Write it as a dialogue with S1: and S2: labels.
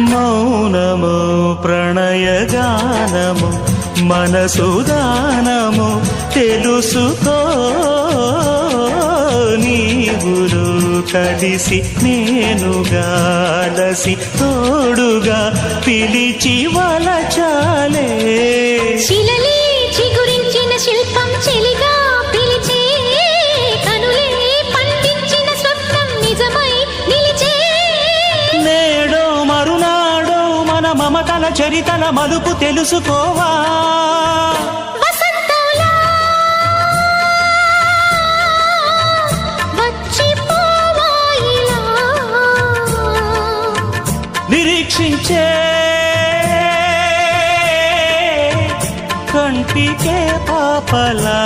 S1: మౌనము ప్రణయగానము మనసుదానము తెలుసుకో నీవురు కలిసి నేనుగాలసి తోడుగా పిలిచి వలచాలే
S2: శిలలే చిగురించిన శిల్పం చెలిగా పిలిచే కనులే పండించిన స్వప్నం నిజమై నిలిచే
S1: నేడో మరునాడో మన మమతల చరితల మలుపు తెలుసుకోవా
S2: వసంతంలా వచ్చిపోవా ఇలా
S1: నిరీక్షించే కంటికే పాపలా